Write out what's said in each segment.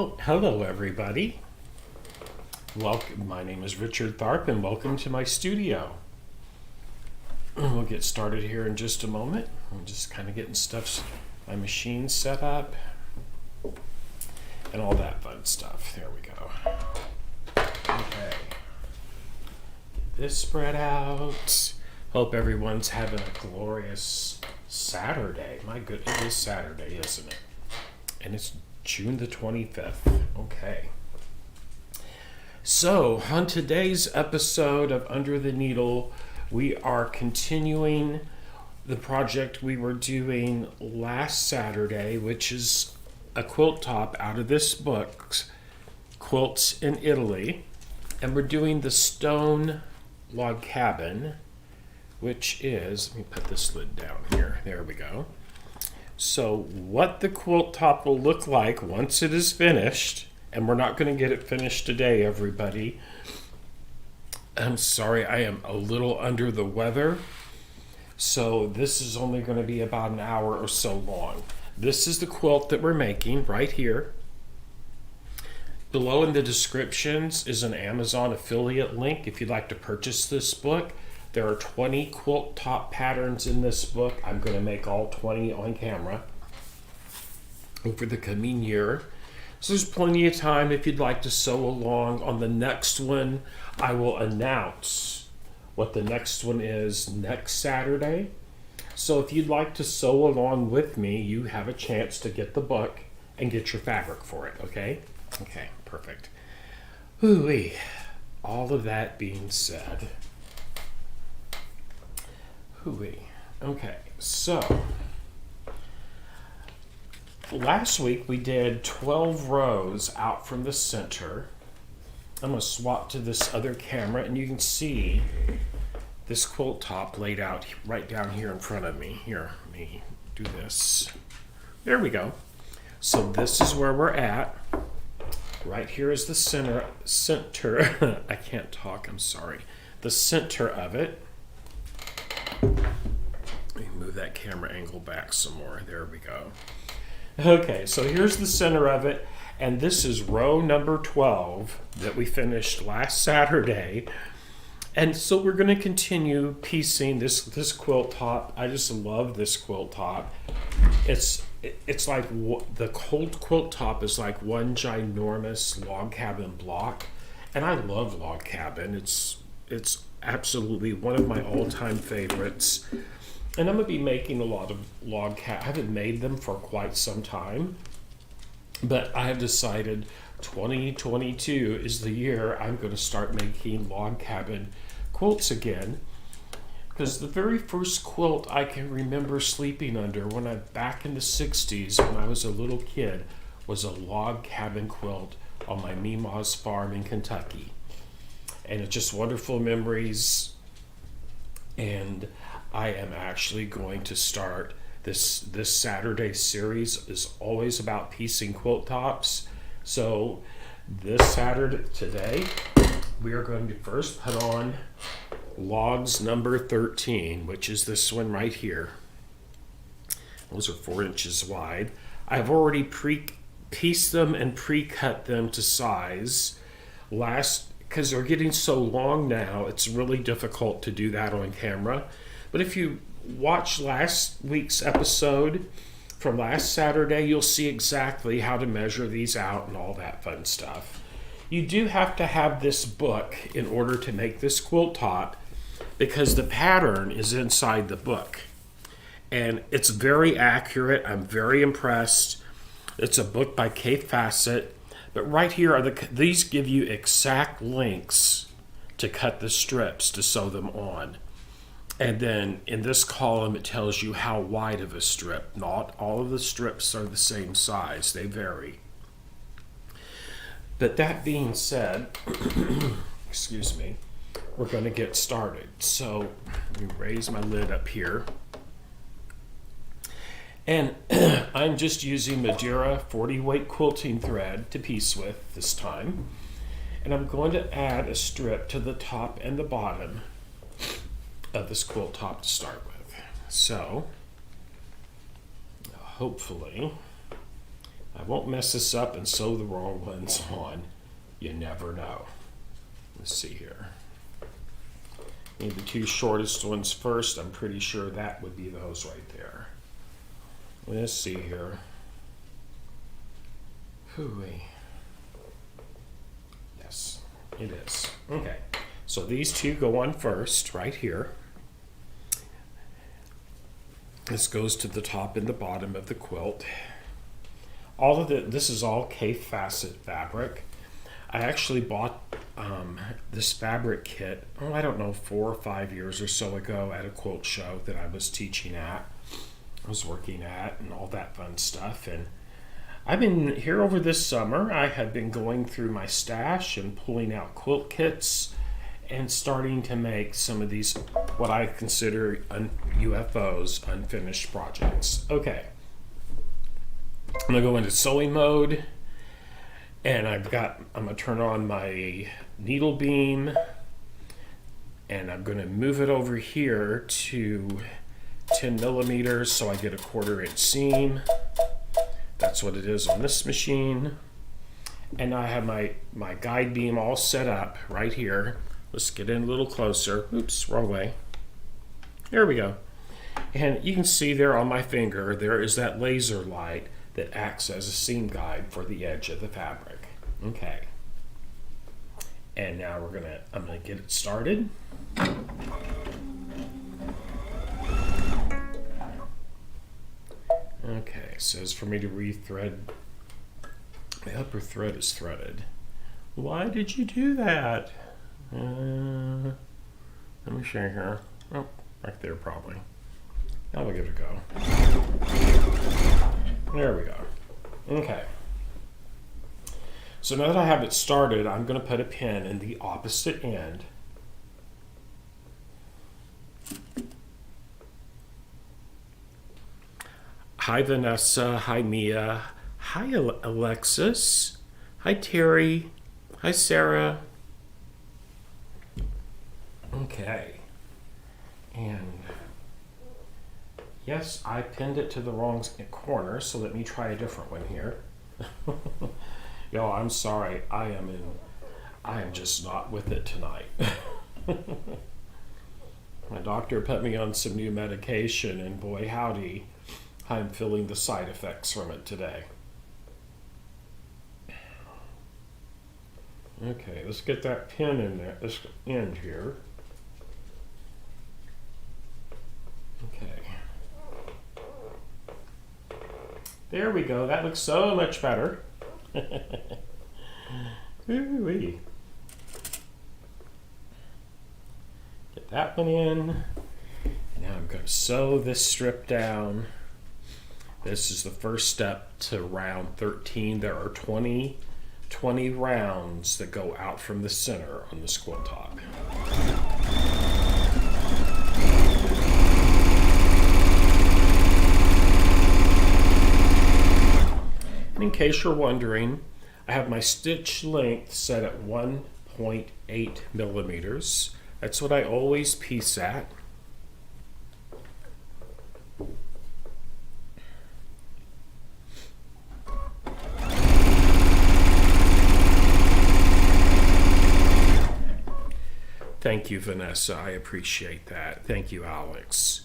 Oh, hello everybody. Welcome. My name is Richard Tharp and welcome to my studio. We'll get started here in just a moment. I'm just kind of getting my machine set up and all that fun stuff. There we go. Okay. Get this spread out. Hope everyone's having a glorious Saturday. My goodness, it is Saturday, isn't it? And it's June the 25th. Okay. So, on today's episode of Under the Needle, we are continuing the project we were doing last Saturday, which is a quilt top out of this book, Quilts in Italy. And we're doing the stone log cabin, which is, let me put this lid down here. There we go. So what the quilt top will look like once it is finished, and we're not going to get it finished today, everybody. I'm sorry, I am a little under the weather, so this is only going to be about an hour or so long. This is the quilt that we're making right here. Below in the descriptions is an Amazon affiliate link if you'd like to purchase this book. There are 20 quilt top patterns in this book. I'm going to make all 20 on camera over the coming year. So there's plenty of time if you'd like to sew along. On the next one, I will announce what the next one is next Saturday. So if you'd like to sew along with me, you have a chance to get the book and get your fabric for it, okay? Okay, perfect. Ooh-wee. All of that being said, okay, so last week we did 12 rows out from the center. I'm going to swap to this other camera and you can see this quilt top laid out right down here in front of me. Here, let me do this. There we go. So this is where we're at. Right here is the center. I can't talk, I'm sorry. The center of it. Let me move that camera angle back some more. There we go. Okay, so here's the center of it, and this is row number 12 that we finished last Saturday. And so we're going to continue piecing this quilt top. I just love this quilt top. It's like the cold quilt top is like one ginormous log cabin block, and I love log cabin. It's absolutely one of my all-time favorites. And I'm going to be making a lot of log cabin. I haven't made them for quite some time, but I have decided 2022 is the year I'm going to start making log cabin quilts again. Because the very first quilt I can remember sleeping under back in the 60s when I was a little kid was a log cabin quilt on my Meemaw's farm in Kentucky. And it's just wonderful memories. And I am actually going to start this Saturday series is always about piecing quilt tops. So this Saturday, today, we are going to first put on logs number 13, which is this one right here. Those are 4 inches wide. I've already pieced them and pre-cut them to size. Because they're getting so long now, it's really difficult to do that on camera. But if you watch last week's episode from last Saturday, you'll see exactly how to measure these out and all that fun stuff. You do have to have this book in order to make this quilt top because the pattern is inside the book. And it's very accurate. I'm very impressed. It's a book by Kate Fassett. But right here are these give you exact lengths to cut the strips to sew them on. And then in this column it tells you how wide of a strip. Not all of the strips are the same size. They vary. But that being said, excuse me, we're going to get started. So let me raise my lid up here. And I'm just using Madeira 40 weight quilting thread to piece with this time. And I'm going to add a strip to the top and the bottom of this quilt top to start with. So hopefully I won't mess this up and sew the wrong ones on. You never know. Let's see here. Need the two shortest ones first. I'm pretty sure that would be those right there. Let's see here. Hooey. Yes, it is. Okay, so these two go on first, right here. This goes to the top and the bottom of the quilt. All of this is all K-facet fabric. I actually bought this fabric kit, I don't know, 4 or 5 years or so ago at a quilt show that I was teaching at, I was working at, and all that fun stuff. And I've been here over this summer. I have been going through my stash and pulling out quilt kits and starting to make some of these, what I consider UFOs, unfinished projects. Okay, I'm gonna go into sewing mode, and I'm gonna turn on my needle beam, and I'm gonna move it over here to 10 millimeters so I get a 1/4 inch seam. That's what it is on this machine. And I have my guide beam all set up right here. Let's get in a little closer. Oops, wrong way. There we go. And you can see there on my finger, there is that laser light that acts as a seam guide for the edge of the fabric. Okay. And now I'm gonna get it started. Okay, it says for me to rethread. The upper thread is threaded. Why did you do that? Let me show you here. Oh, right there probably. Now we'll give it a go. There we go. Okay. So now that I have it started, I'm going to put a pin in the opposite end. Hi Vanessa, hi Mia, hi Alexis, hi Terry, hi Sarah. Okay, and yes, I pinned it to the wrong corner, so let me try a different one here. Y'all, I'm sorry, I am just not with it tonight. My doctor put me on some new medication, and boy howdy, I'm feeling the side effects from it today. Okay, let's get that pin in there, this end here. Okay. There we go. That looks so much better. Ooh-wee. Get that one in. Now I'm going to sew this strip down. This is the first step to round 13. There are 20 rounds that go out from the center on this quilt top. And in case you're wondering, I have my stitch length set at 1.8 millimeters. That's what I always piece at. Thank you, Vanessa. I appreciate that. Thank you, Alex.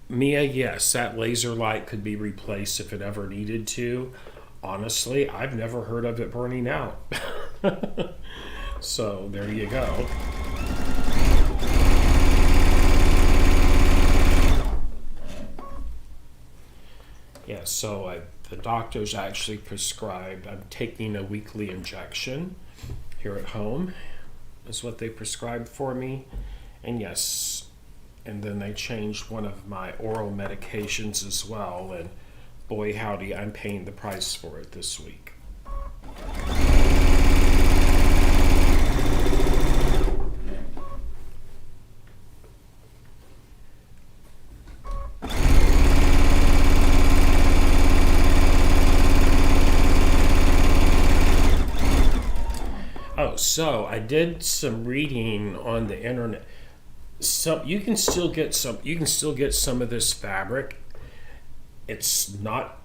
Mia, yes, that laser light could be replaced if it ever needed to. Honestly, I've never heard of it burning out. So there you go. Yeah, so the doctors actually prescribed, I'm taking a weekly injection here at home, is what they prescribed for me. And yes, and then they changed one of my oral medications as well, and boy howdy, I'm paying the price for it this week. Oh, so I did some reading on the internet. You can still get some of this fabric. It's not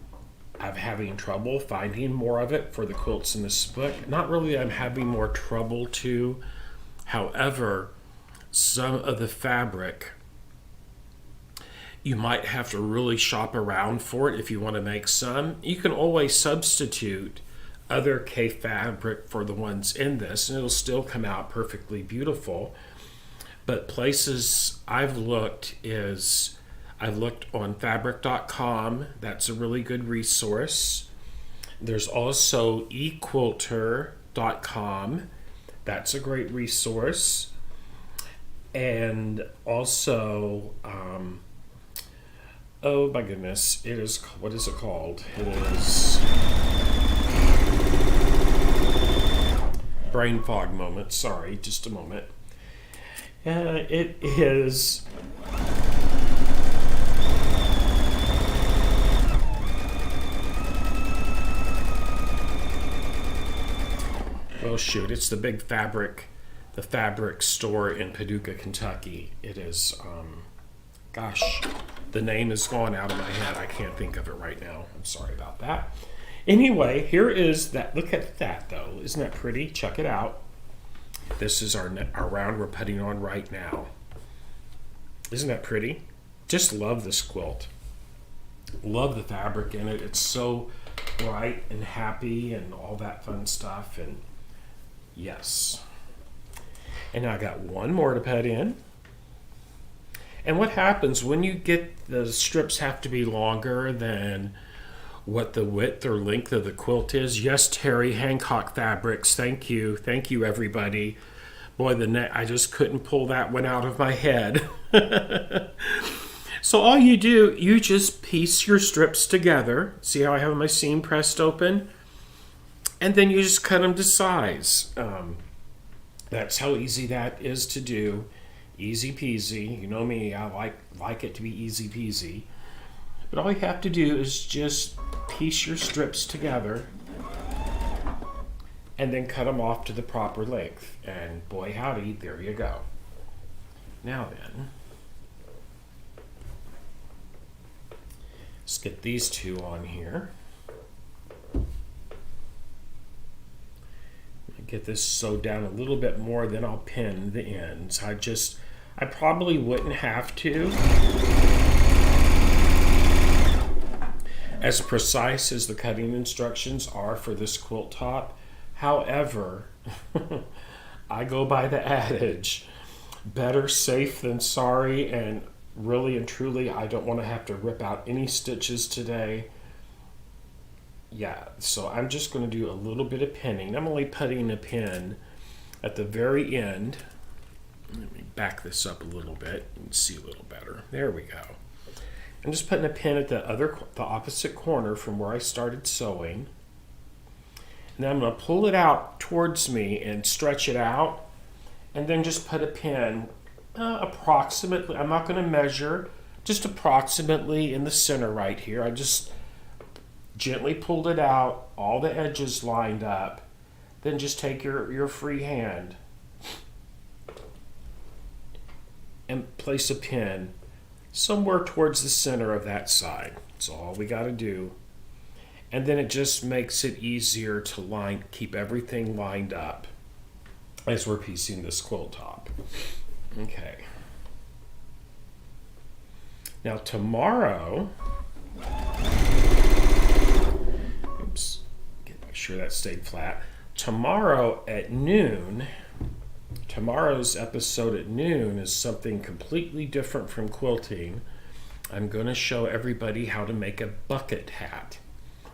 I'm having trouble finding more of it for the quilts in this book. Not really, I'm having more trouble too. However, some of the fabric, you might have to really shop around for it if you want to make some. You can always substitute other K fabric for the ones in this, and it'll still come out perfectly beautiful. But places I've looked on fabric.com. That's a really good resource. There's also equilter.com. That's a great resource. And also, oh my goodness, it is, what is it called? It is brain fog moment. Sorry, just a moment. It is oh shoot, it's the big fabric store in Paducah, Kentucky. It is gosh, the name is gone out of my head. I can't think of it right now. I'm sorry about that. Anyway, here is that. Look at that though. Isn't that pretty? Check it out. This is our round we're putting on right now. Isn't that pretty? Just love this quilt. Love the fabric in it. It's so bright and happy and all that fun stuff. And yes. And now I got one more to put in. And what happens when you get the strips have to be longer than what the width or length of the quilt is? Yes, Terry Hancock Fabrics. Thank you. Thank you, everybody. Boy, I just couldn't pull that one out of my head. So all you do, you just piece your strips together. See how I have my seam pressed open? And then you just cut them to size. That's how easy that is to do. Easy peasy. You know me, I like it to be easy peasy. But all you have to do is just piece your strips together and then cut them off to the proper length. And boy howdy, there you go. Now then, let's get these two on here. Get this sewed down a little bit more, then I'll pin the ends. I probably wouldn't have to. As precise as the cutting instructions are for this quilt top. However, I go by the adage, better safe than sorry, and really and truly, I don't want to have to rip out any stitches today. Yeah, so I'm just going to do a little bit of pinning. I'm only putting a pin at the very end. Let me back this up a little bit and see a little better. There we go. I'm just putting a pin at the opposite corner from where I started sewing. And then I'm going to pull it out towards me and stretch it out, and then just put a pin approximately. I'm not going to measure, just approximately in the center right here. I just gently pulled it out, all the edges lined up. Then just take your free hand and place a pin somewhere towards the center of that side. That's all we got to do. And then it just makes it easier to keep everything lined up as we're piecing this quilt top. Okay. Now tomorrow, oops, make sure that stayed flat. Tomorrow at noon, tomorrow's episode at noon is something completely different from quilting. I'm going to show everybody how to make a bucket hat.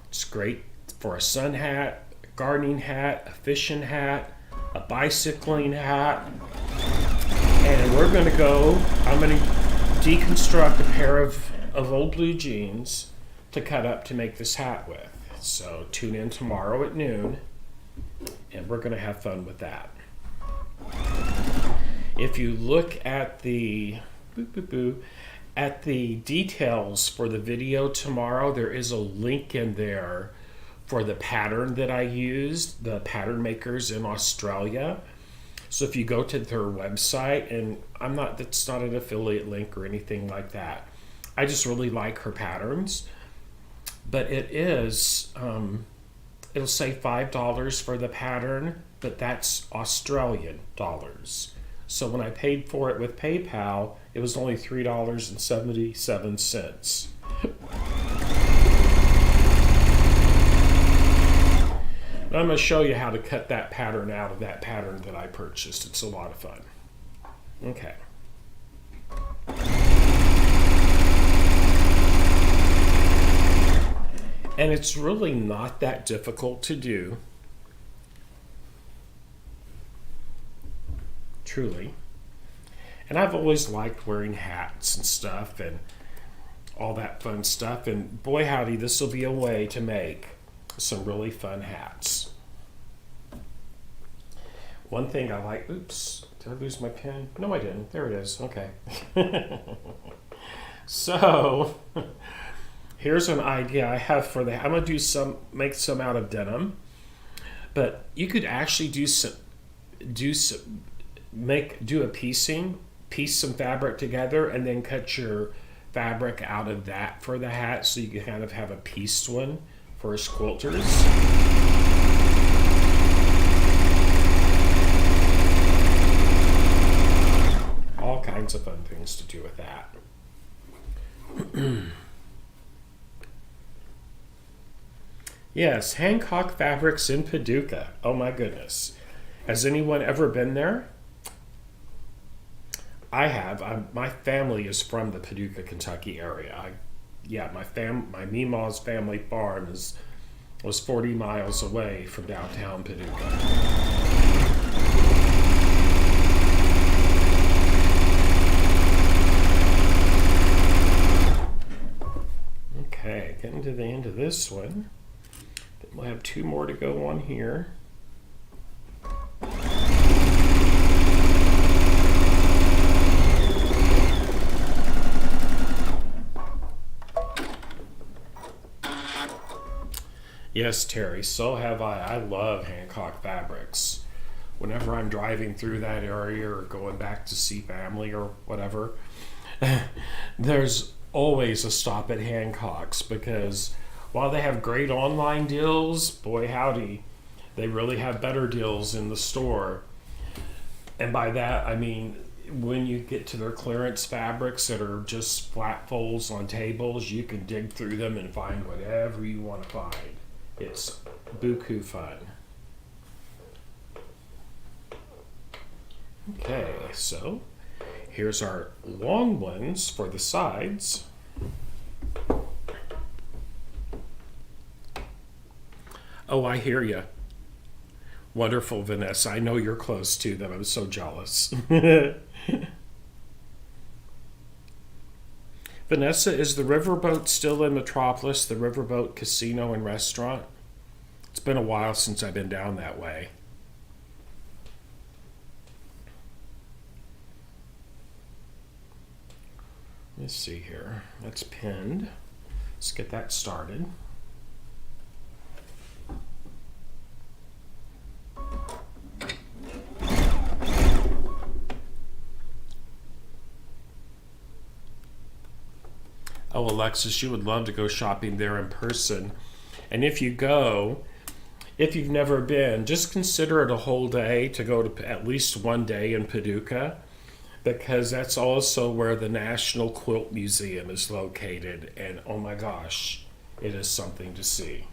It's great for a sun hat, a gardening hat, a fishing hat, a bicycling hat. And I'm going to deconstruct a pair of old blue jeans to cut up to make this hat with. So tune in tomorrow at noon, and we're going to have fun with that. If you look at the details for the video tomorrow, there is a link in there for the pattern that I used, the pattern makers in Australia. So if you go to their website, and that's not an affiliate link or anything like that. I just really like her patterns. but it is, it'll say $5 for the pattern, but that's Australian dollars. So when I paid for it with PayPal, it was only $3.77. I'm going to show you how to cut that pattern out of that pattern that I purchased. It's a lot of fun. Okay. And it's really not that difficult to do. Truly. And I've always liked wearing hats and stuff and all that fun stuff. And boy howdy, this will be a way to make some really fun hats. One thing I like, oops, did I lose my pen? No, I didn't. There it is. Okay. So, here's an idea I have for the, I'm going to make some out of denim, but you could actually do a piecing, piece some fabric together, and then cut your fabric out of that for the hat, so you can kind of have a pieced one for us quilters. All kinds of fun things to do with that. Yes, Hancock Fabrics in Paducah. Oh my goodness. Has anyone ever been there? I have. My family is from the Paducah, Kentucky area. My Meemaw's family farm was 40 miles away from downtown Paducah. Okay, getting to the end of this one. We'll have two more to go on here. Yes, Terry, so have I. I love Hancock Fabrics. Whenever I'm driving through that area or going back to see family or whatever, there's always a stop at Hancock's, because while they have great online deals, boy howdy, they really have better deals in the store. And by that, I mean, when you get to their clearance fabrics that are just flat folds on tables, you can dig through them and find whatever you want to find. It's buku fun. Okay, so here's our long ones for the sides. Oh, I hear you. Wonderful, Vanessa. I know you're close to them. I'm so jealous. Vanessa, is the Riverboat still in Metropolis, the Riverboat Casino and Restaurant? It's been a while since I've been down that way. Let's see here. That's pinned. Let's get that started. Oh, Alexis, you would love to go shopping there in person. And if you go, if you've never been, just consider it a whole day to go to at least one day in Paducah, because that's also where the National Quilt Museum is located. And oh my gosh, it is something to see.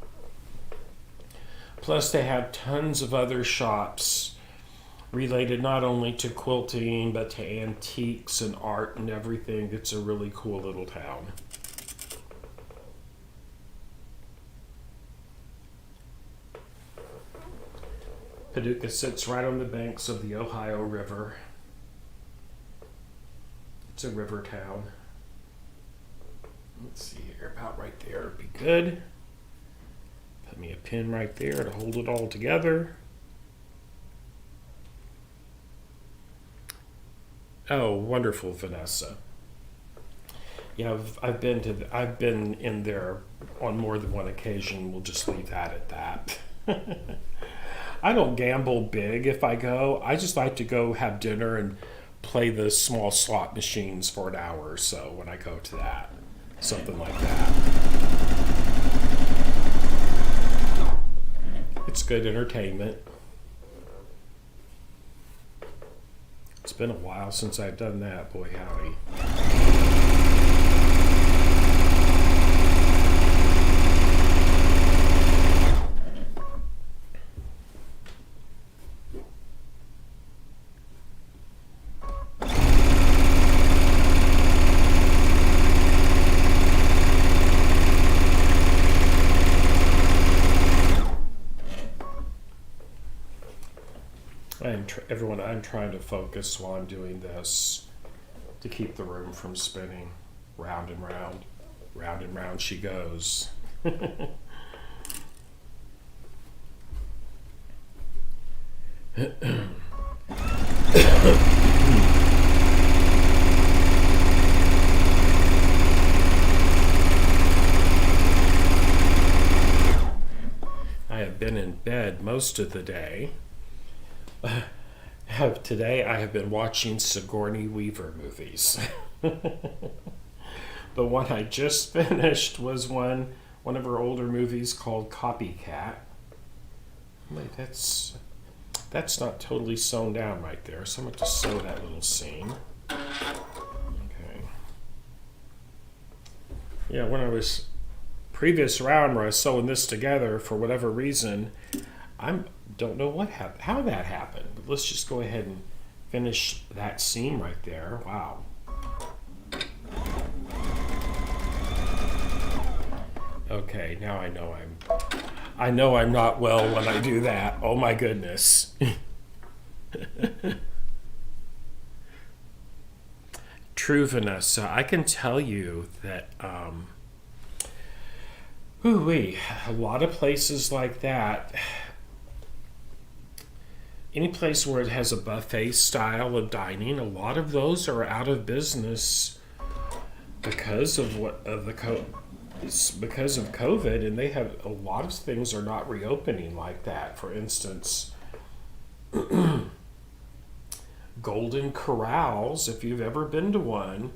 Plus, they have tons of other shops related not only to quilting, but to antiques and art and everything. It's a really cool little town. Paducah sits right on the banks of the Ohio River. It's a river town. Let's see here, about right there would be good. Put me a pin right there to hold it all together. Oh, wonderful, Vanessa. Yeah, I've been in there on more than one occasion. We'll just leave that at that. I don't gamble big if I go. I just like to go have dinner and play the small slot machines for an hour or so when I go to that. Something like that. It's good entertainment. It's been a while since I've done that, boy howdy. Everyone, I'm trying to focus while I'm doing this to keep the room from spinning. Round and round, round and round she goes. I have been in bed most of the day. Today I have been watching Sigourney Weaver movies. The one I just finished was one of her older movies called Copycat. Wait, that's not totally sewn down right there, so I'm going to sew that little seam. Okay. Yeah, when I was previous round where I was sewing this together, for whatever reason, don't know how that happened, but let's just go ahead and finish that seam right there. Wow. Okay, now I know I'm not well when I do that. Oh my goodness. True, Vanessa. I can tell you that a lot of places like that, any place where it has a buffet style of dining, a lot of those are out of business because of because of COVID, and they have a lot of things are not reopening like that. For instance, Golden Corrals, if you've ever been to one,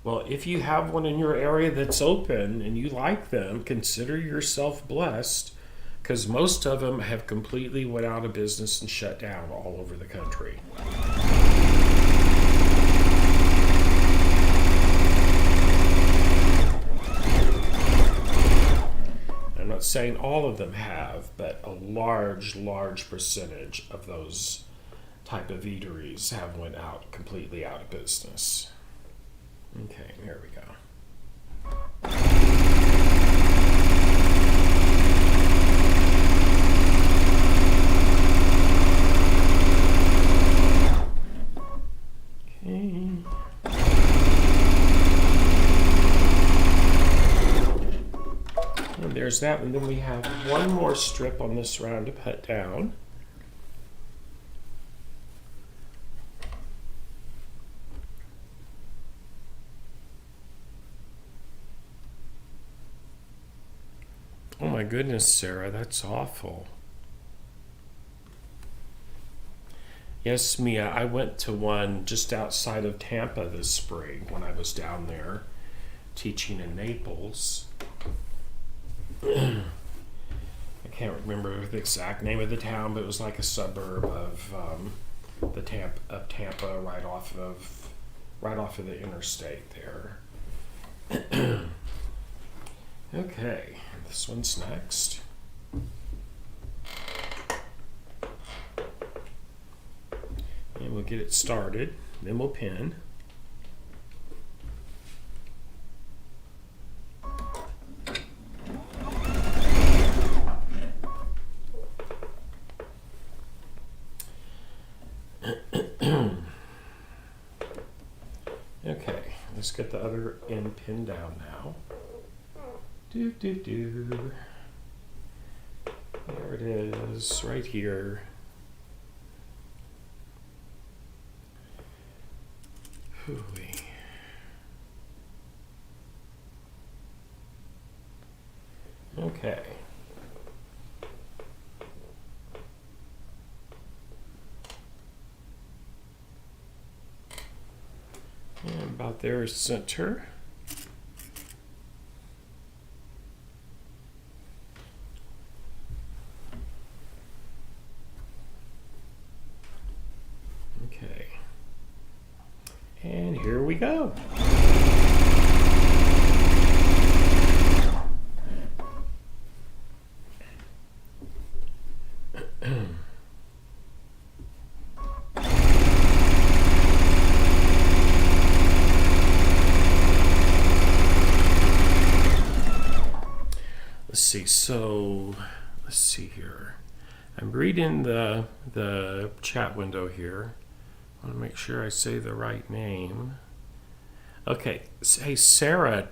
well, if you have one in your area that's open and you like them, consider yourself blessed, because most of them have completely went out of business and shut down all over the country. I'm not saying all of them have, but a large percentage of those type of eateries have went out completely out of business. Okay, here we go. And there's that, and then we have one more strip on this round to put down. Oh my goodness, Sarah, that's awful. Yes, Mia, I went to one just outside of Tampa this spring when I was down there teaching in Naples. I can't remember the exact name of the town, but it was like a suburb of Tampa, right off of the interstate there. Okay, this one's next. And we'll get it started, then we'll pin. Okay, let's get the other end pinned down now. There it is, right here. Hooey. Okay. And about there is center. here we go. Let's see, so let's see here. I'm reading the chat window here. I want to make sure I say the right name. Okay, hey Sarah,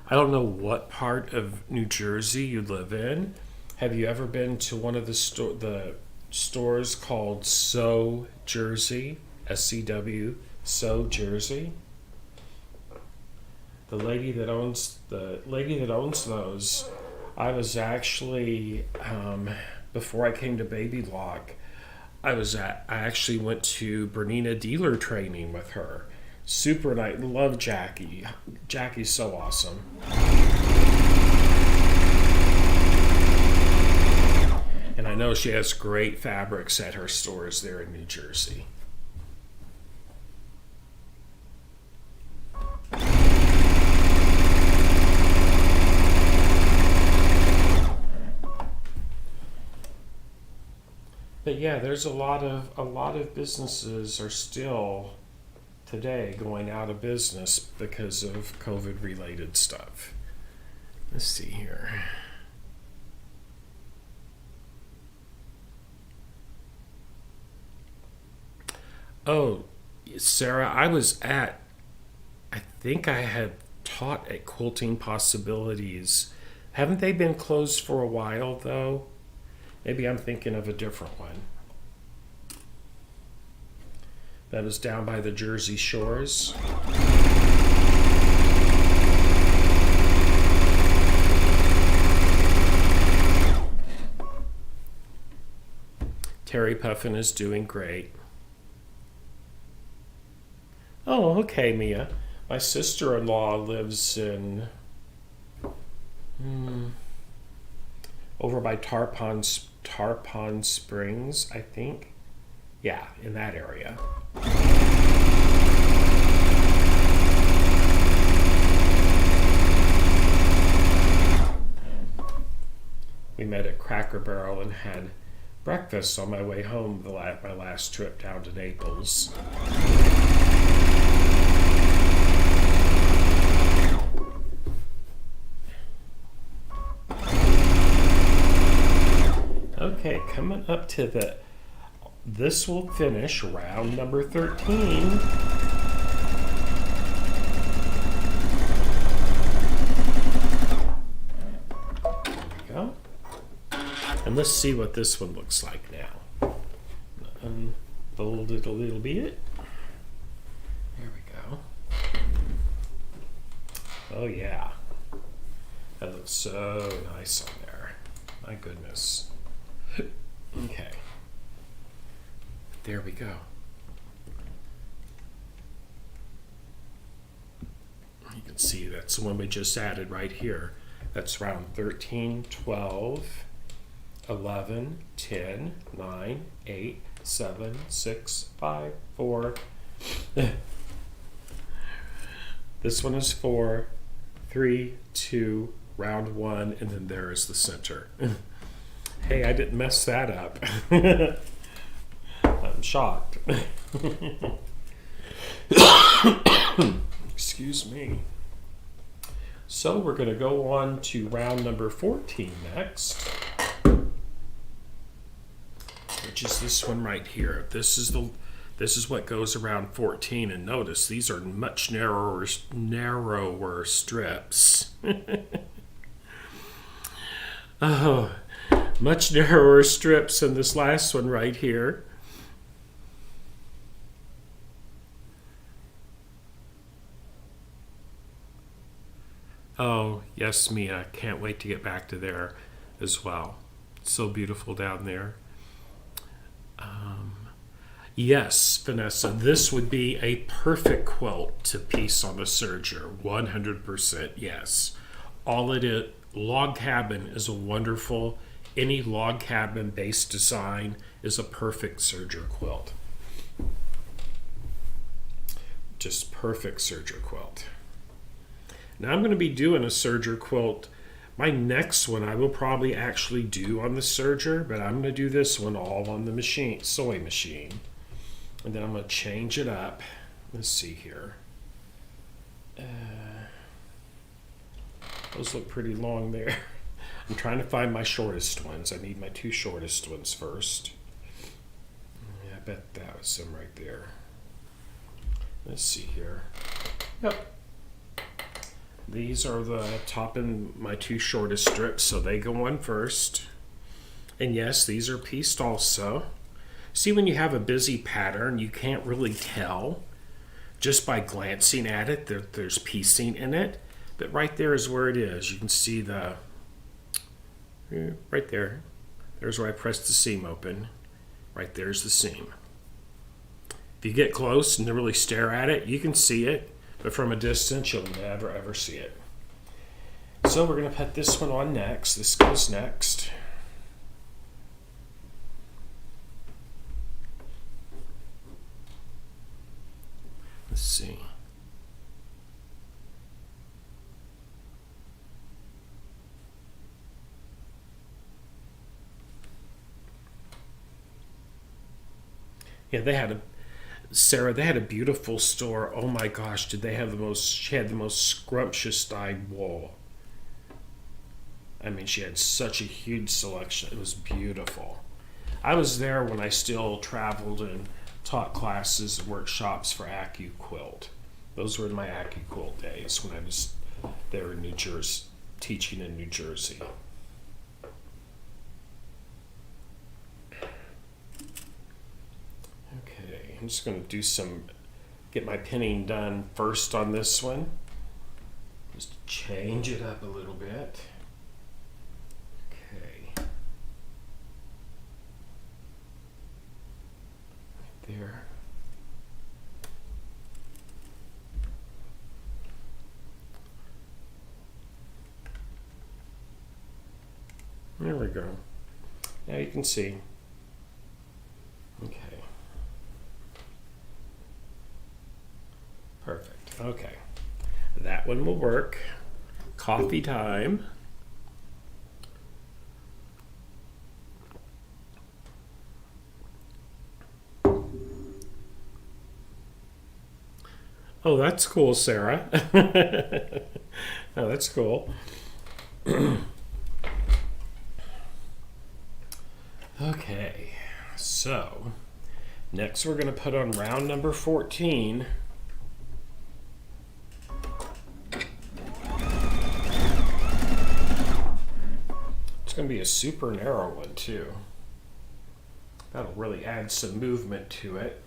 I don't know what part of New Jersey you live in. Have you ever been to one of the stores called So Jersey, SCW, So Jersey? The lady that owns those. I was actually before I came to Baby Lock, I actually went to Bernina dealer training with her. Super nice. Love Jackie. Jackie's so awesome. And I know she has great fabrics at her stores there in New Jersey. But yeah, there's a lot of businesses are still today going out of business because of COVID related stuff. Let's see here. Oh, Sarah, I think I had taught at Quilting Possibilities. Haven't they been closed for a while though? Maybe I'm thinking of a different one. That was down by the Jersey Shores. Terry Puffin is doing great. Oh, okay, Mia. My sister-in-law lives in over by Tarpon Springs, I think. Yeah, in that area. We met at Cracker Barrel and had breakfast on my way home my last trip down to Naples. Okay, coming up to this will finish round number 13. There we go. And let's see what this one looks like now. Unfold it a little bit. There we go. Oh yeah. That looks so nice on there. My goodness. Okay. There we go. You can see that's the one we just added right here. That's round 13, 12, 11, 10, 9, 8, 7, 6, 5, 4. This one is 4, 3, 2, round 1, and then there is the center. Hey, I didn't mess that up. I'm shocked. Excuse me. So we're going to go on to round number 14 next, which is this one right here. This is what goes around 14, and notice these are much narrower strips. Oh, much narrower strips than this last one right here. Oh, yes, Mia. Can't wait to get back to there as well. It's so beautiful down there. Yes, Vanessa, this would be a perfect quilt to piece on the serger. 100% yes. All it is, log cabin is a wonderful, any log cabin based design is a perfect serger quilt. Just perfect serger quilt. Now I'm going to be doing a serger quilt. My next one I will probably actually do on the serger, but I'm going to do this one all on the sewing machine. And then I'm going to change it up. Let's see here. Those look pretty long there. I'm trying to find my shortest ones. I need my 2 shortest ones first. Yeah, I bet that was some right there. Let's see here. Yep. These are the top and my 2 shortest strips, so they go on first. And yes, these are pieced also. See, when you have a busy pattern, you can't really tell just by glancing at it that there's piecing in it. But right there is where it is. You can see the, right there. There's where I pressed the seam open. Right there's the seam. If you get close and really stare at it, you can see it. But from a distance, you'll never ever see it. So we're going to put this one on next. This goes next. Let's see. Yeah, Sarah, they had a beautiful store. Oh my gosh, did they have she had the most scrumptious dyed wool. I mean, she had such a huge selection. It was beautiful. I was there when I still traveled and taught classes and workshops for AccuQuilt. Those were my AccuQuilt days when I was there in New Jersey, teaching in New Jersey. Okay, I'm just going to get my pinning done first on this one. Just change it up a little bit. Okay. Right there. There we go. Now you can see. Okay. Perfect. Okay. That one will work. Coffee time. Oh, that's cool, Sarah. Oh, that's cool. Okay, so next we're going to put on round number 14. It's going to be a super narrow one too. That'll really add some movement to it,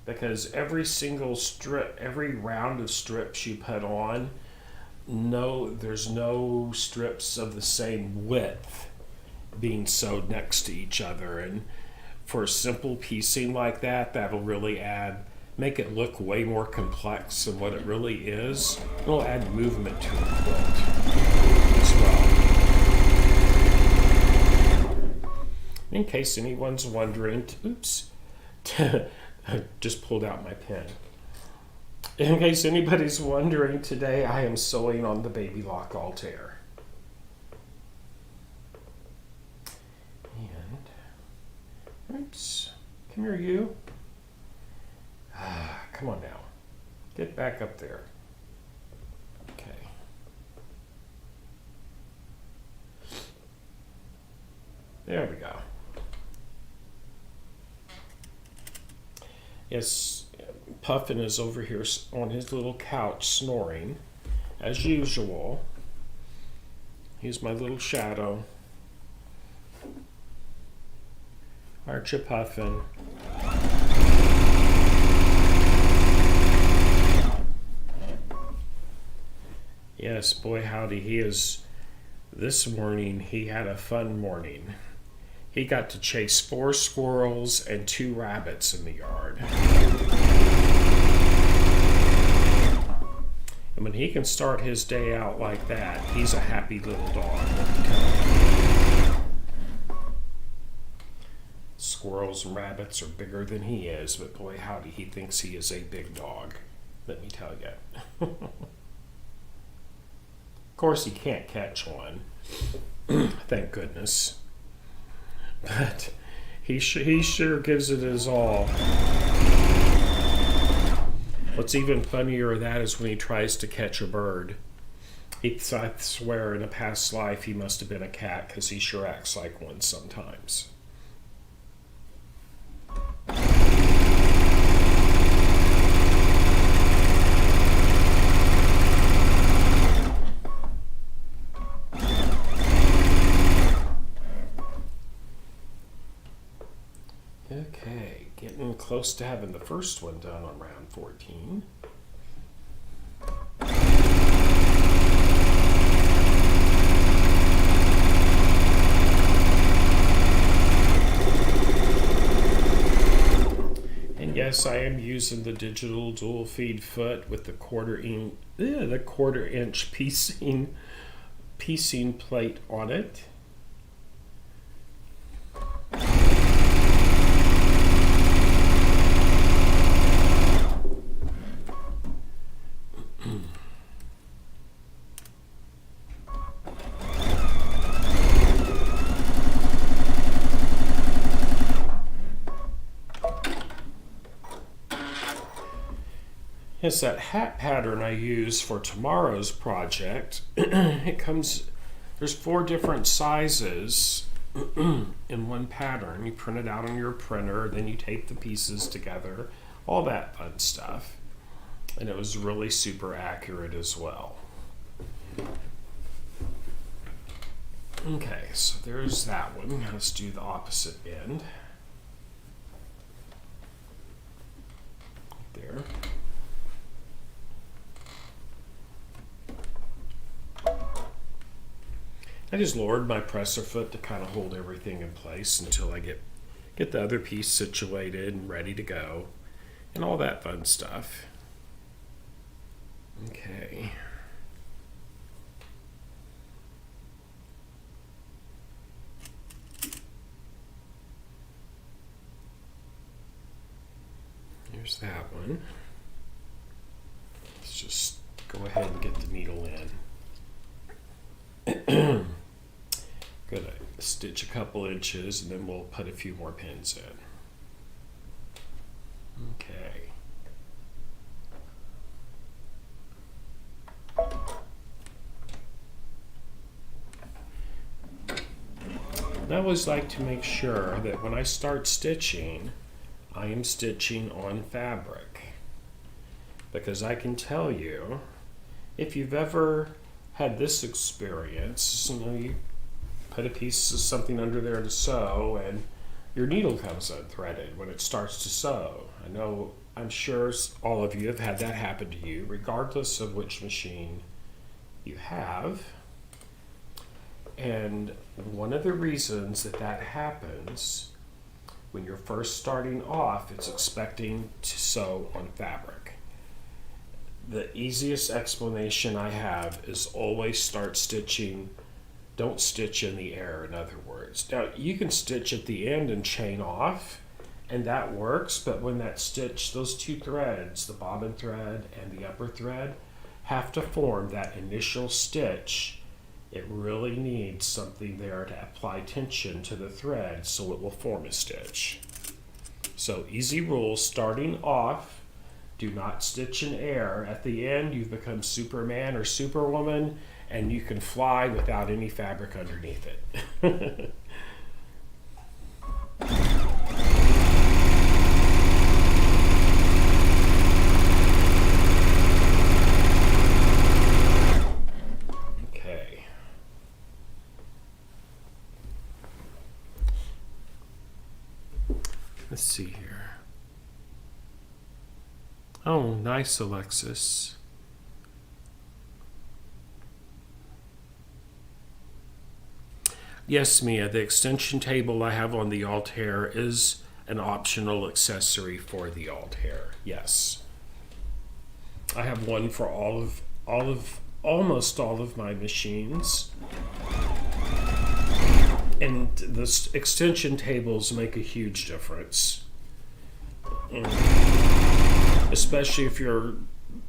because every single strip, every round of strips you put on, there's no strips of the same width being sewed next to each other. And for simple piecing like that, that'll really make it look way more complex than what it really is. It'll add movement to a quilt as well. In case anyone's wondering, oops, I just pulled out my pen. In case anybody's wondering, today I am sewing on the Baby Lock Altair. And, oops, come here you. Come on now, get back up there. Okay. There we go. Yes, Puffin is over here on his little couch snoring, as usual. He's my little shadow. Aren't you, Puffin? Yes, boy howdy, this morning he had a fun morning. He got to chase 4 squirrels and 2 rabbits in the yard. And when he can start his day out like that, he's a happy little dog. Squirrels and rabbits are bigger than he is, but boy howdy, he thinks he is a big dog. let me tell you. Of course, he can't catch one. Thank goodness. But he sure gives it his all. What's even funnier than that is when he tries to catch a bird. I swear in a past life he must have been a cat, because he sure acts like one sometimes. Okay, getting close to having the first one done on round 14. And yes, I am using the digital dual feed foot with the quarter inch piecing plate on it. It's that hat pattern I use for tomorrow's project. There's 4 different sizes in one pattern. You print it out on your printer, then you tape the pieces together, all that fun stuff. And it was really super accurate as well. Okay, so there's that one. Let's do the opposite end. There. I just lowered my presser foot to kind of hold everything in place until I get the other piece situated and ready to go, and all that fun stuff. Okay. Here's that one. Let's just go ahead and get the needle in. Gonna stitch a couple inches and then we'll put a few more pins in. Okay. I always like to make sure that when I start stitching, I am stitching on fabric. Because I can tell you, if you've ever had this experience, you put a piece of something under there to sew and your needle comes unthreaded when it starts to sew. I'm sure all of you have had that happen to you, regardless of which machine you have. And one of the reasons that happens, when you're first starting off, it's expecting to sew on fabric. The easiest explanation I have is always start stitching. Don't stitch in the air, in other words. Now, you can stitch at the end and chain off, and that works, but when that stitch, those 2 threads, the bobbin thread and the upper thread, have to form that initial stitch, it really needs something there to apply tension to the thread so it will form a stitch. So, easy rule, starting off, do not stitch in air. At the end, you've become Superman or Superwoman, and you can fly without any fabric underneath it. Okay. Let's see here. Oh, nice, Alexis. Yes, Mia, the extension table I have on the Altair is an optional accessory for the Altair. Yes. I have one for almost all of my machines. And the extension tables make a huge difference. Especially if you're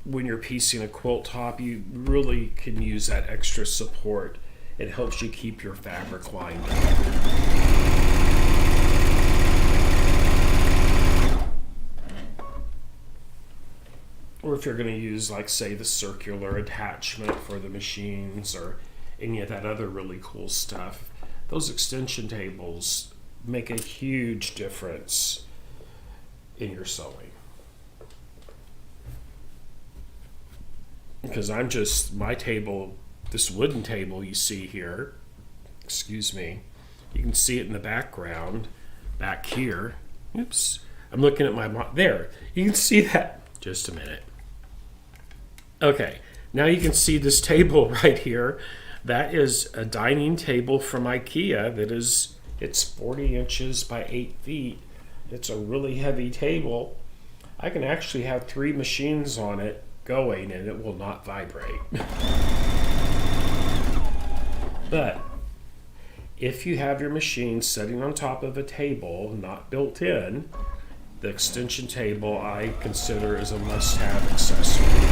when you're piecing a quilt top, you really can use that extra support. It helps you keep your fabric lined up. Or if you're going to use, like, say, the circular attachment for the machines or any of that other really cool stuff, those extension tables make a huge difference in your sewing. Because my table, this wooden table you see here, excuse me, you can see it in the background, back here. Oops, I'm looking at there, you can see that. Just a minute. Okay, now you can see this table right here. That is a dining table from IKEA it's 40 inches by 8 feet. It's a really heavy table. I can actually have 3 machines on it going and it will not vibrate. But if you have your machine sitting on top of a table, not built in, the extension table I consider is a must-have accessory.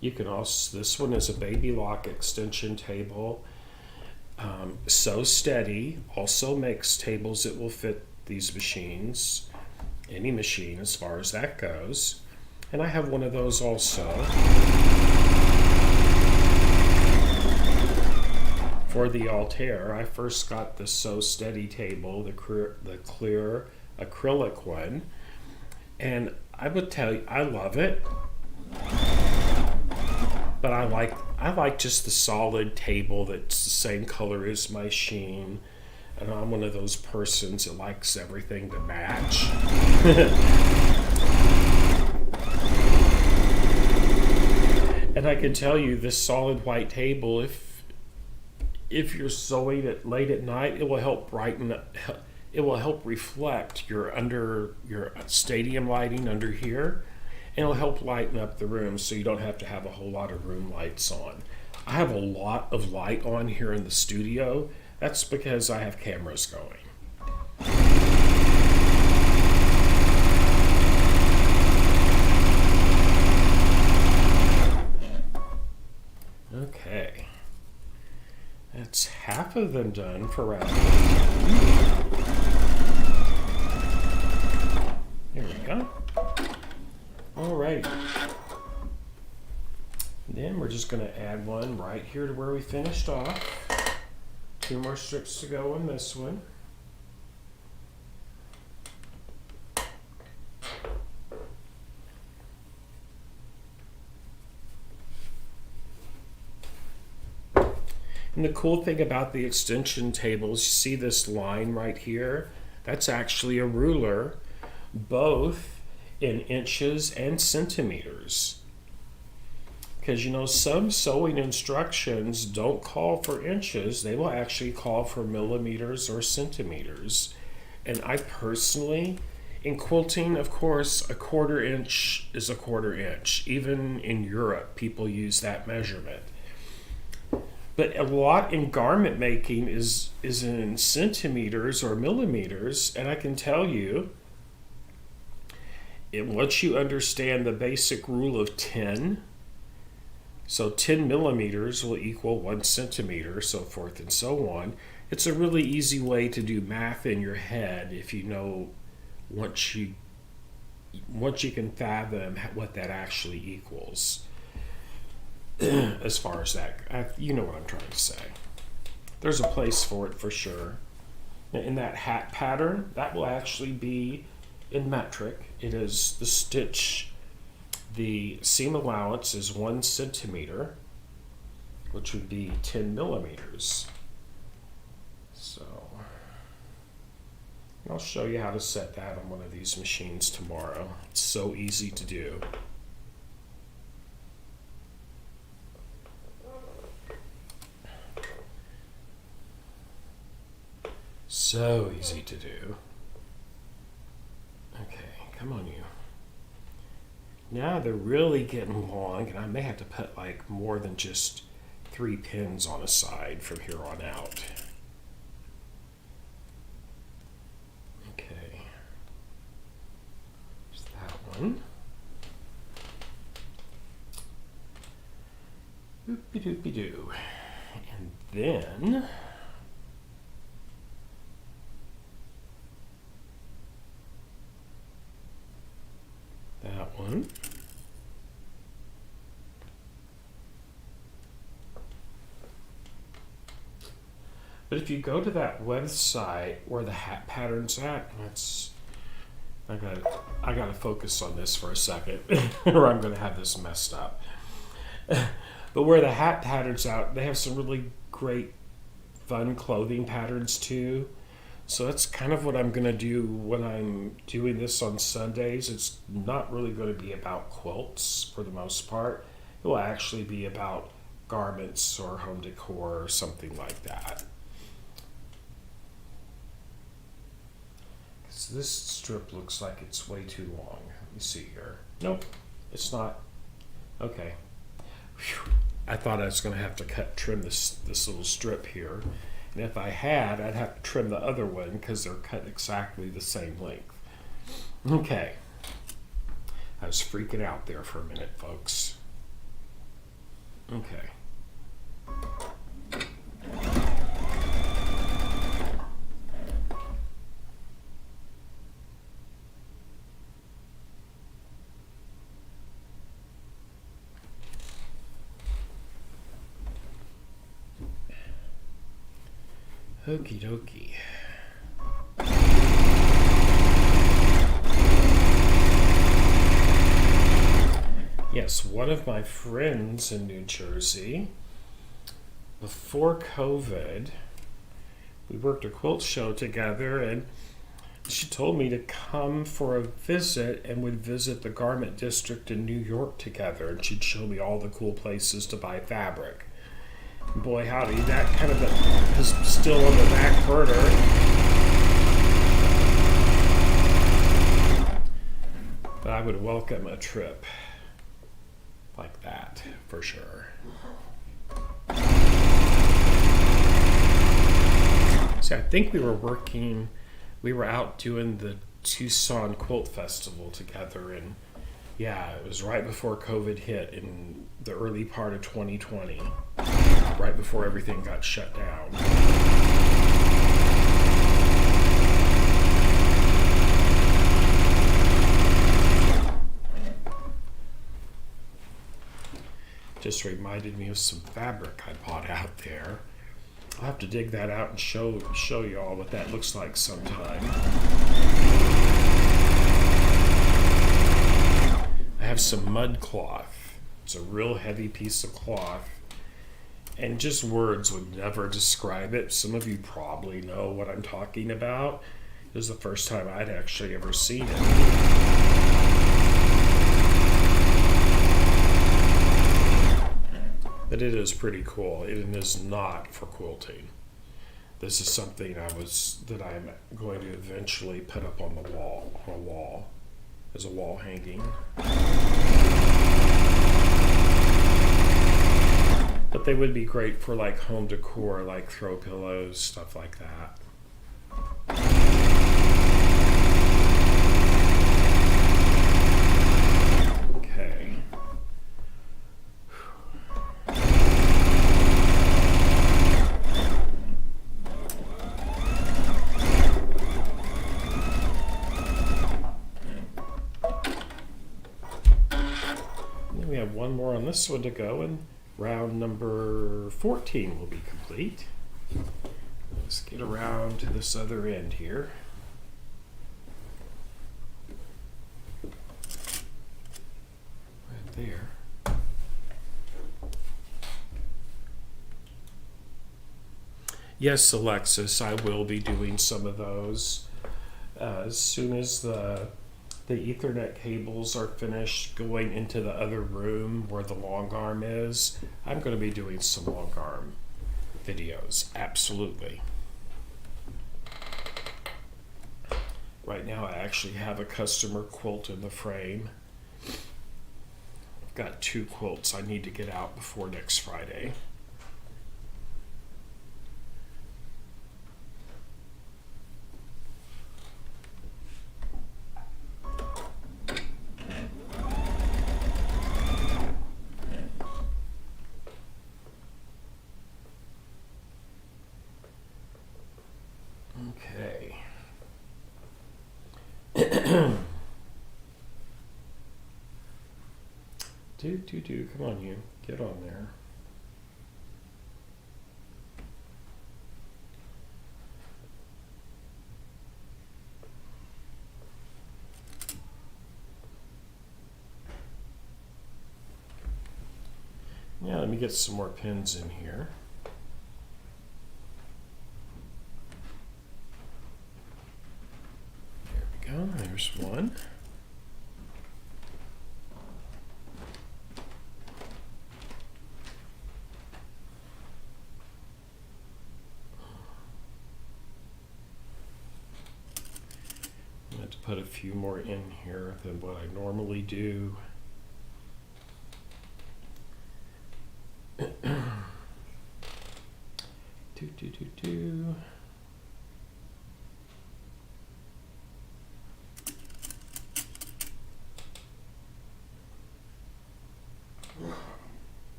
You can also, this one is a baby lock extension table. So Steady also makes tables that will fit these machines, any machine as far as that goes. And I have one of those also. For the Altair, I first got the So Steady table, the clear acrylic one. And I would tell you, I love it. But I like just the solid table that's the same color as my sheen. And I'm one of those persons that likes everything to match. And I can tell you, this solid white table, if you're sewing it late at night, it will help brighten up. It will help reflect your stadium lighting under here. And it'll help lighten up the room so you don't have to have a whole lot of room lights on. I have a lot of light on here in the studio. That's because I have cameras going. Okay. That's half of them done for round one. There we go. Alrighty. Then we're just going to add one right here to where we finished off. 2 more strips to go on this one. And the cool thing about the extension tables, you see this line right here? That's actually a ruler, both in inches and centimeters. Because some sewing instructions don't call for inches, they will actually call for millimeters or centimeters. And I personally, in quilting, of course, a 1/4 inch is a 1/4 inch. Even in Europe, people use that measurement. But a lot in garment making is in centimeters or millimeters, and I can tell you, once you understand the basic rule of 10, so 10 millimeters will equal 1 centimeter, so forth and so on. It's a really easy way to do math in your head if you know once you can fathom what that actually equals. As far as that, you know what I'm trying to say. There's a place for it for sure. In that hat pattern, that will actually be in metric. It is the stitch, the seam allowance is 1 centimeter, which would be 10 millimeters. So I'll show you how to set that on one of these machines tomorrow. It's so easy to do. So easy to do. Okay, come on you. Now they're really getting long, and I may have to put like more than just 3 pins on a side from here on out. Okay. There's that one. Doopy-doopy-doo. And then that one. But if you go to that website where the hat pattern's at, I gotta focus on this for a second, or I'm gonna have this messed up. But where the hat pattern's out, they have some really great, fun clothing patterns too. So that's kind of what I'm gonna do when I'm doing this on Sundays. It's not really going to be about quilts for the most part. It will actually be about garments or home decor or something like that. So this strip looks like it's way too long. Let me see here. Nope, it's not. Okay. Whew. I thought I was going to have to trim this little strip here. And if I had, I'd have to trim the other one because they're cut exactly the same length. Okay. I was freaking out there for a minute, folks. Okay. Okie dokie. Yes, one of my friends in New Jersey, before COVID, we worked a quilt show together, and she told me to come for a visit, and would visit the garment district in New York together, and she'd show me all the cool places to buy fabric. Boy howdy, that kind of is still on the back burner. But I would welcome a trip like that for sure. See, I think we were out doing the Tucson Quilt Festival together, and yeah, it was right before COVID hit in the early part of 2020. Right before everything got shut down. Just reminded me of some fabric I bought out there. I'll have to dig that out and show you all what that looks like sometime. I have some mud cloth. It's a real heavy piece of cloth. And just words would never describe it. Some of you probably know what I'm talking about. It was the first time I'd actually ever seen it. But it is pretty cool. It is not for quilting. This is something that I'm going to eventually put up on the wall, as a wall hanging. But they would be great for like home decor, like throw pillows, stuff like that. Okay. And then we have one more on this one to go, and round number 14 will be complete. Let's get around to this other end here. Right there. Yes, Alexis, I will be doing some of those. As soon as the Ethernet cables are finished going into the other room where the long arm is, I'm going to be doing some long arm videos. Absolutely. Right now I actually have a customer quilt in the frame. I've got 2 quilts I need to get out before next Friday. Okay. Come on, you. Get on there. Yeah, let me get some more pins in here. There we go. There's one. I'm going to put a few more in here than what I normally do. do.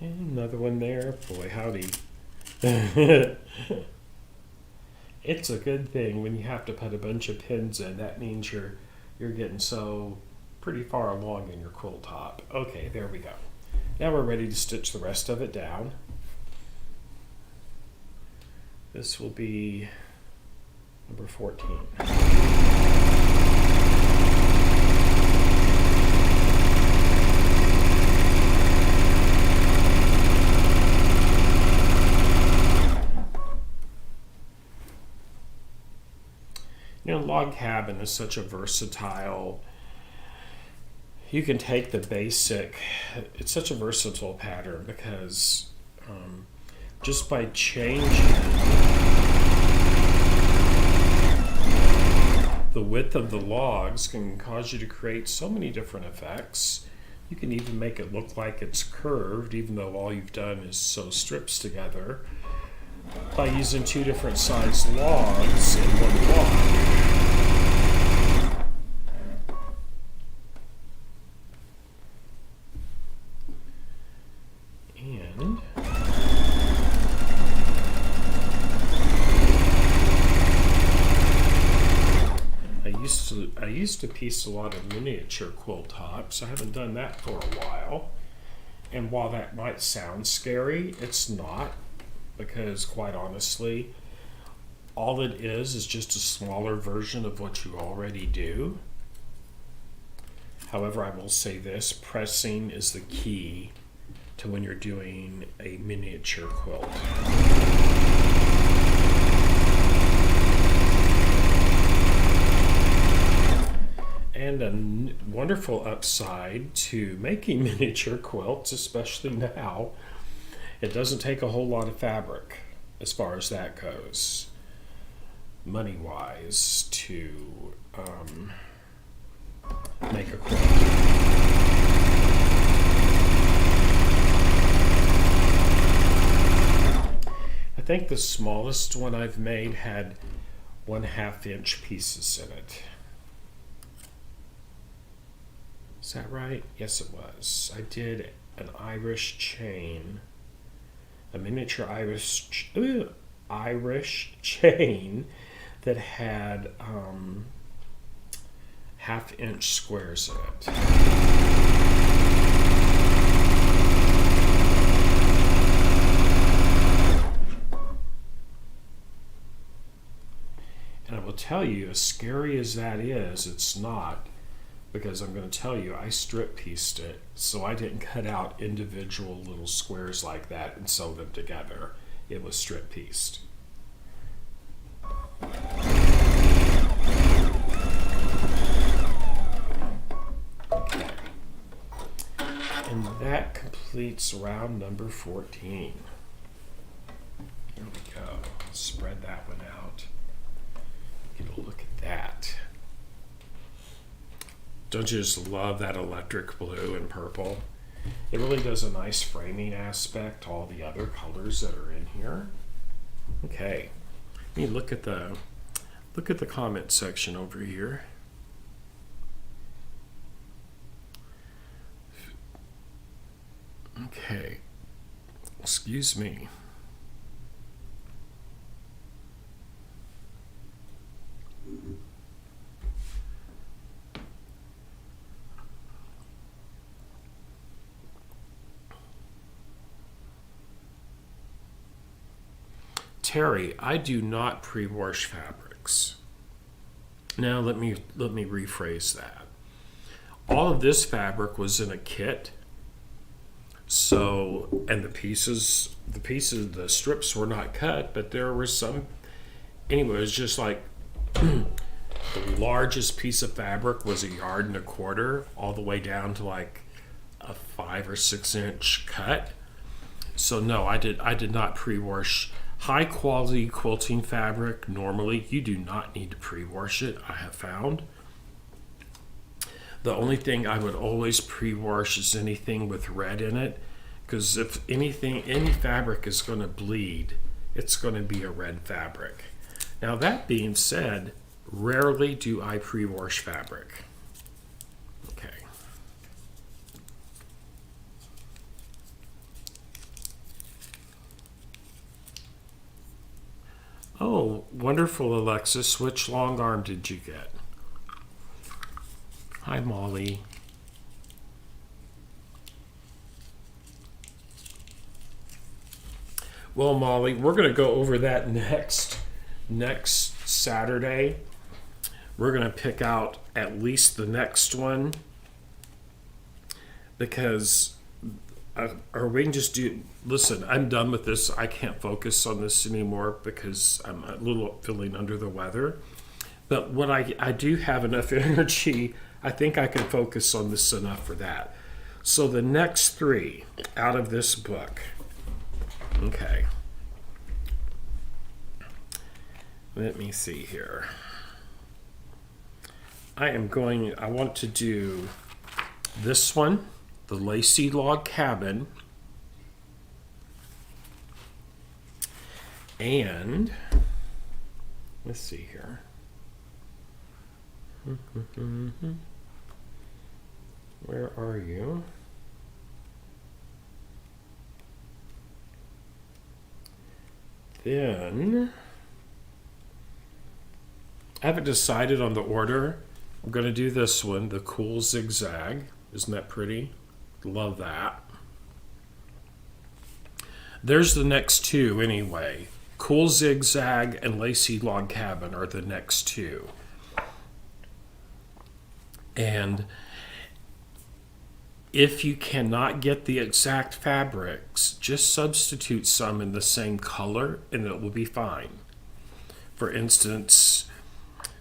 And another one there. Boy, howdy. It's a good thing when you have to put a bunch of pins in. That means you're getting so pretty far along in your quilt top. Okay, there we go. Now we're ready to stitch the rest of it down. This will be number 14. You know, log cabin is such a versatile, you can take the basic, it's such a versatile pattern because just by changing the width of the logs can cause you to create so many different effects. You can even make it look like it's curved, even though all you've done is sew strips together, by using two different sized logs in one log. And I used to piece a lot of miniature quilt tops. I haven't done that for a while. And while that might sound scary, it's not, because quite honestly, all it is just a smaller version of what you already do. However, I will say this, pressing is the key to when you're doing a miniature quilt. And a wonderful upside to making miniature quilts, especially now, it doesn't take a whole lot of fabric as far as that goes, money-wise, to make a quilt. I think the smallest one I've made had 1/2 inch pieces in it. Is that right? Yes, it was. I did an Irish chain, a miniature Irish chain that had 1/2 inch squares in it. And I will tell you, as scary as that is, it's not, because I'm going to tell you, I strip pieced it, so I didn't cut out individual little squares like that and sew them together. It was strip pieced. Okay. And that completes round number 14. Here we go. Spread that one out. Get a look at that. Don't you just love that electric blue and purple? It really does a nice framing aspect to all the other colors that are in here. Okay, let me look at the comment section over here. Okay, excuse me. Terry, I do not pre-wash fabrics. Now let me rephrase that. All of this fabric was in a kit. So, and the strips were not cut, but there were some. Anyway, it was just like the largest piece of fabric was 1.25 yards, all the way down to like a 5 or 6 inch cut. So no, I did not pre-wash. High quality quilting fabric, normally you do not need to pre-wash it, I have found. The only thing I would always pre-wash is anything with red in it, because if any fabric is going to bleed, it's going to be a red fabric. Now that being said, rarely do I pre-wash fabric. Okay. Oh, wonderful, Alexis. Which long arm did you get? Hi, Molly. Well, Molly, we're going to go over that next Saturday. We're going to pick out at least the next one, because or we can just do, listen, I'm done with this. I can't focus on this anymore because I'm a little feeling under the weather. But what I do have enough energy, I think I can focus on this enough for that. So the next 3 out of this book, okay. Let me see here. I want to do this one, the Lacy Log Cabin, and let's see here. Where are you? Then I haven't decided on the order. I'm going to do this one, the Cool Zigzag. Isn't that pretty? Love that. There's the next 2 anyway. Cool Zigzag and Lacy Log Cabin are the next 2. And if you cannot get the exact fabrics, just substitute some in the same color and it will be fine. For instance,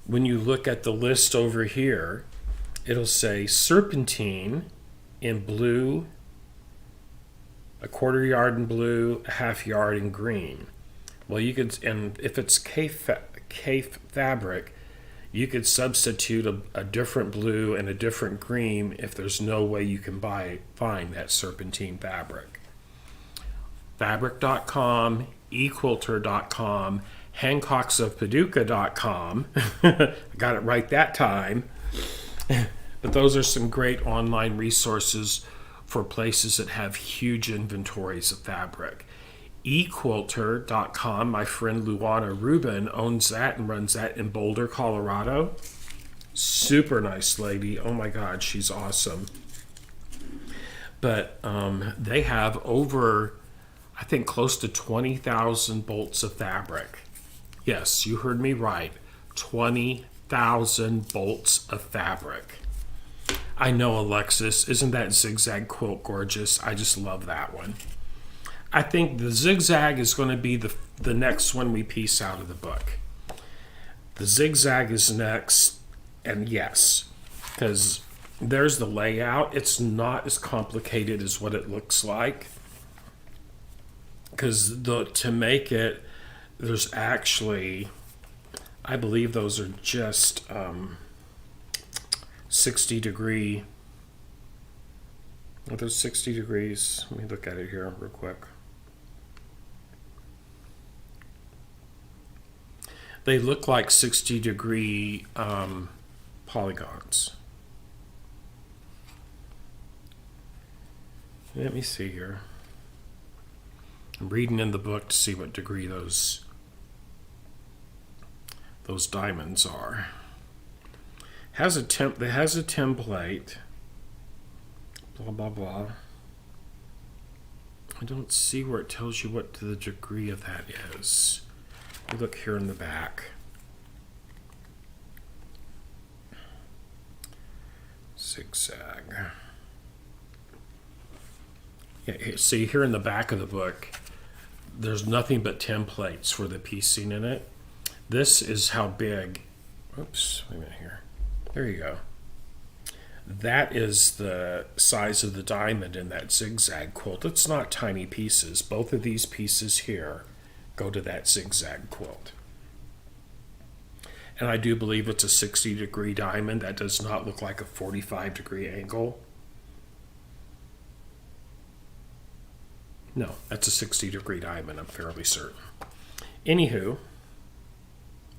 when you look at the list over here, it'll say serpentine in blue, 1/4 yard in blue, 1/2 yard in green. Well, you could, and if it's Cafe fabric, you could substitute a different blue and a different green if there's no way you can find that serpentine fabric. Fabric.com, eQuilter.com, HancocksofPaducah.com. I got it right that time. But those are some great online resources for places that have huge inventories of fabric. eQuilter.com, my friend Luana Rubin owns that and runs that in Boulder, Colorado. Super nice lady. Oh my God, she's awesome. But they have over, I think, close to 20,000 bolts of fabric. Yes, you heard me right. 20,000 bolts of fabric. I know, Alexis. Isn't that zigzag quilt gorgeous? I just love that one. I think the zigzag is going to be the next one we piece out of the book. The zigzag is next, and yes, because there's the layout. It's not as complicated as what it looks like. Because to make it, there's actually, I believe those are just 60 degree. Are those 60 degrees? Let me look at it here real quick. They look like 60 degree polygons. Let me see here. I'm reading in the book to see what degree those diamonds are. It has a template. Blah blah blah. I don't see where it tells you what the degree of that is. You look here in the back. Zigzag. Yeah, see here in the back of the book, there's nothing but templates for the piecing in it. This is how big, oops, wait a minute here. There you go. That is the size of the diamond in that zigzag quilt. It's not tiny pieces. Both of these pieces here go to that zigzag quilt. And I do believe it's a 60-degree diamond. That does not look like a 45-degree angle. No, that's a 60-degree diamond, I'm fairly certain. Anywho,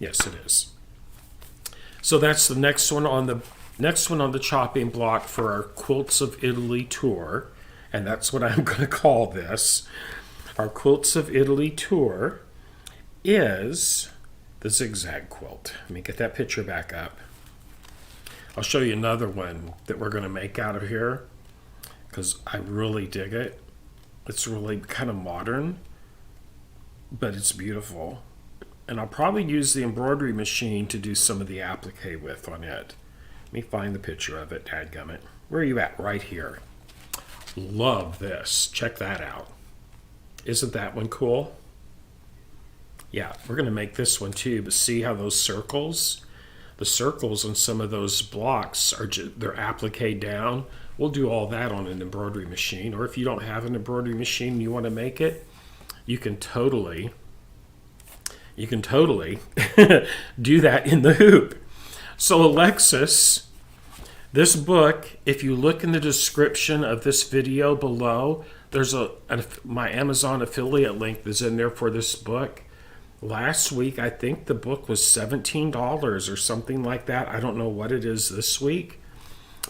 yes, it is. So that's the next one on the chopping block for our Quilts of Italy tour, and that's what I'm going to call this. Our Quilts of Italy tour is the zigzag quilt. Let me get that picture back up. I'll show you another one that we're going to make out of here because I really dig it. It's really kind of modern, but it's beautiful. And I'll probably use the embroidery machine to do some of the applique with on it. Let me find the picture of it, dadgummit. Where are you at? Right here. Love this. Check that out. Isn't that one cool? Yeah, we're going to make this one too, but see how those circles? The circles on some of those blocks, they're applique down. We'll do all that on an embroidery machine, or if you don't have an embroidery machine and you want to make it, you can totally do that in the hoop. So Alexis, this book, if you look in the description of this video below, there's my Amazon affiliate link that's in there for this book. Last week, I think the book was $17 or something like that. I don't know what it is this week,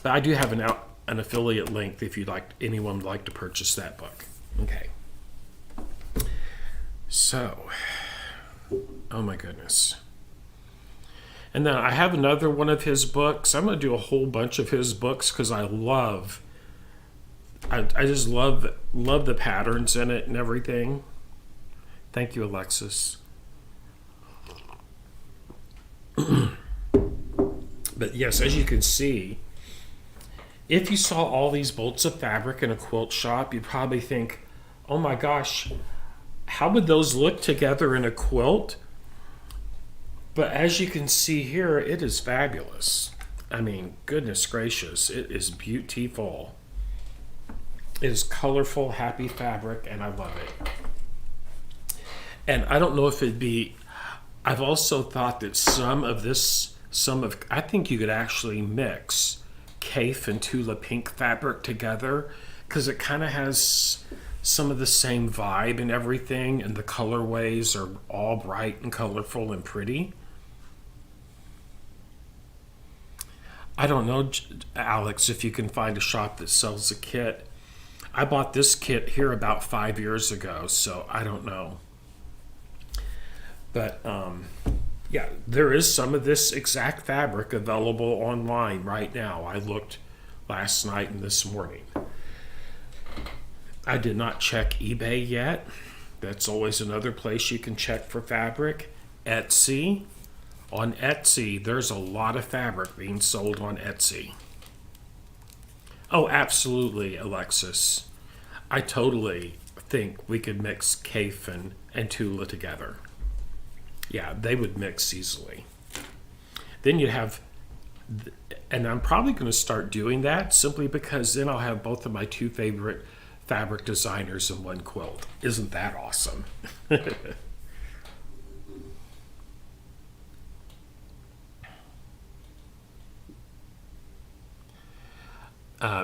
but I do have an affiliate link if anyone would like to purchase that book. Okay. So, oh my goodness. And then I have another one of his books. I'm going to do a whole bunch of his books because I just love the patterns in it and everything. Thank you, Alexis. But yes, as you can see, if you saw all these bolts of fabric in a quilt shop, you'd probably think, oh my gosh, how would those look together in a quilt? But as you can see here, it is fabulous. I mean, goodness gracious, it is beautiful. It is colorful, happy fabric, and I love it. And I don't know if it'd be, I've also thought that I think you could actually mix Kaif and Tula Pink fabric together because it kind of has some of the same vibe and everything, and the colorways are all bright and colorful and pretty. I don't know, Alex, if you can find a shop that sells a kit. I bought this kit here about 5 years ago, so I don't know. But yeah, there is some of this exact fabric available online right now. I looked last night and this morning. I did not check eBay yet. That's always another place you can check for fabric. Etsy. On Etsy, there's a lot of fabric being sold on Etsy. Oh, absolutely, Alexis. I totally think we could mix Kaif and Tula together. Yeah, they would mix easily. Then you have, and I'm probably going to start doing that simply because then I'll have both of my two favorite fabric designers in one quilt. Isn't that awesome?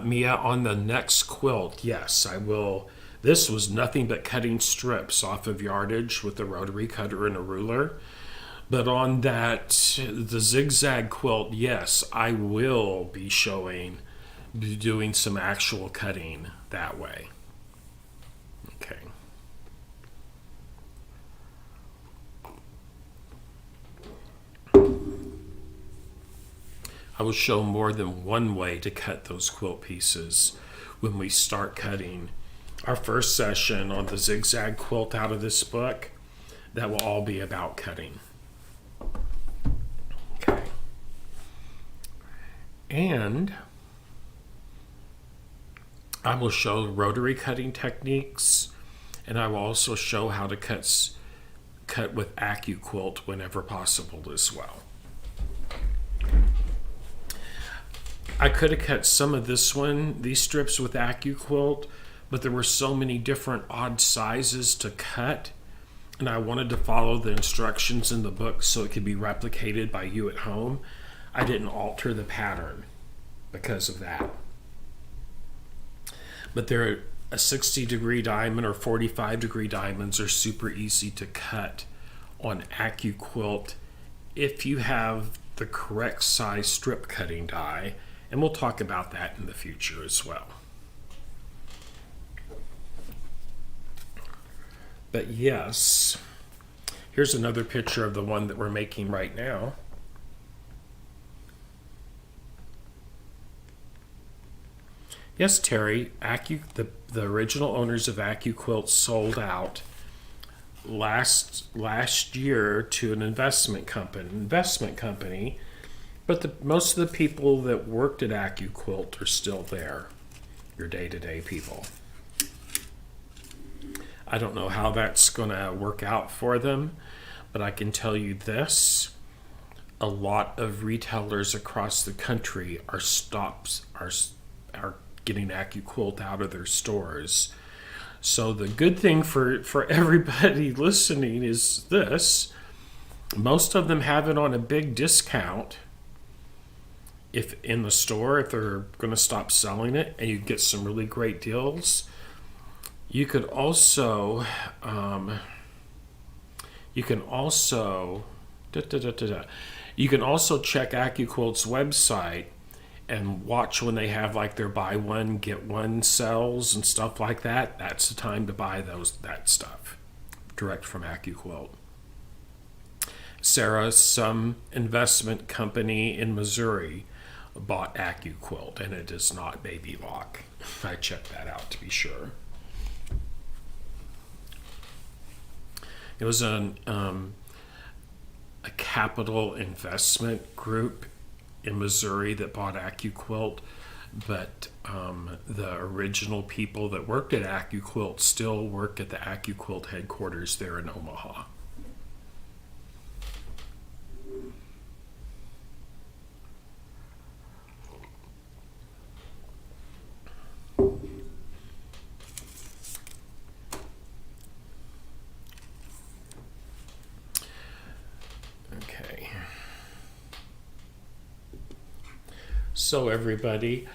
Mia, on the next quilt, yes, I will. This was nothing but cutting strips off of yardage with a rotary cutter and a ruler. But on the zigzag quilt, yes, I will be doing some actual cutting that way. Okay. I will show more than one way to cut those quilt pieces when we start cutting. Our first session on the zigzag quilt out of this book, that will all be about cutting. Okay. And I will show rotary cutting techniques, and I will also show how to cut with AccuQuilt whenever possible as well. I could have cut some of these strips with AccuQuilt, but there were so many different odd sizes to cut, and I wanted to follow the instructions in the book so it could be replicated by you at home. I didn't alter the pattern because of that. But they're a 60-degree diamond or 45-degree diamonds are super easy to cut on AccuQuilt if you have the correct size strip cutting die, and we'll talk about that in the future as well. But yes, here's another picture of the one that we're making right now. Yes, Terry, the original owners of AccuQuilt sold out last year to an investment company, but most of the people that worked at AccuQuilt are still there, your day-to-day people. I don't know how that's going to work out for them, but I can tell you this: a lot of retailers across the country are getting AccuQuilt out of their stores. So the good thing for everybody listening is this: most of them have it on a big discount if in the store, if they're going to stop selling it, and you get some really great deals. You could also you can also check AccuQuilt's website and watch when they have like their buy one get one sales and stuff like that. That's the time to buy that stuff direct from AccuQuilt. Sarah, some investment company in Missouri, bought AccuQuilt, and it is not Baby Lock. I checked that out to be sure. It was a capital investment group in Missouri that bought AccuQuilt, but the original people that worked at AccuQuilt still work at the AccuQuilt headquarters there in Omaha. So everybody,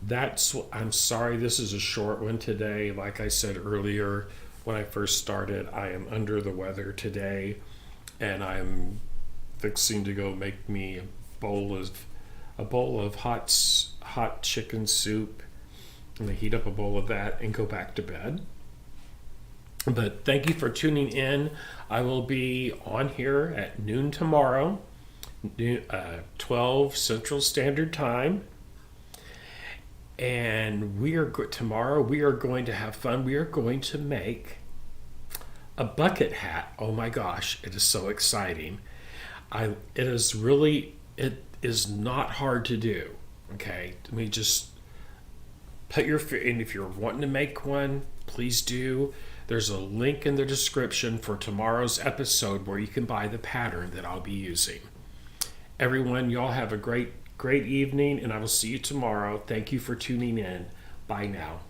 I'm sorry this is a short one today. Like I said earlier, when I first started, I am under the weather today, and I'm fixing to go make me a bowl of hot chicken soup. I'm gonna heat up a bowl of that and go back to bed. But thank you for tuning in. I will be on here at noon tomorrow, 12 Central Standard Time. And tomorrow we are going to have fun. We are going to make a bucket hat. Oh my gosh, it is so exciting. It is not hard to do. Okay, let me just put and if you're wanting to make one, please do. There's a link in the description for tomorrow's episode where you can buy the pattern that I'll be using. Everyone, y'all have a great evening, and I will see you tomorrow. Thank you for tuning in. Bye now.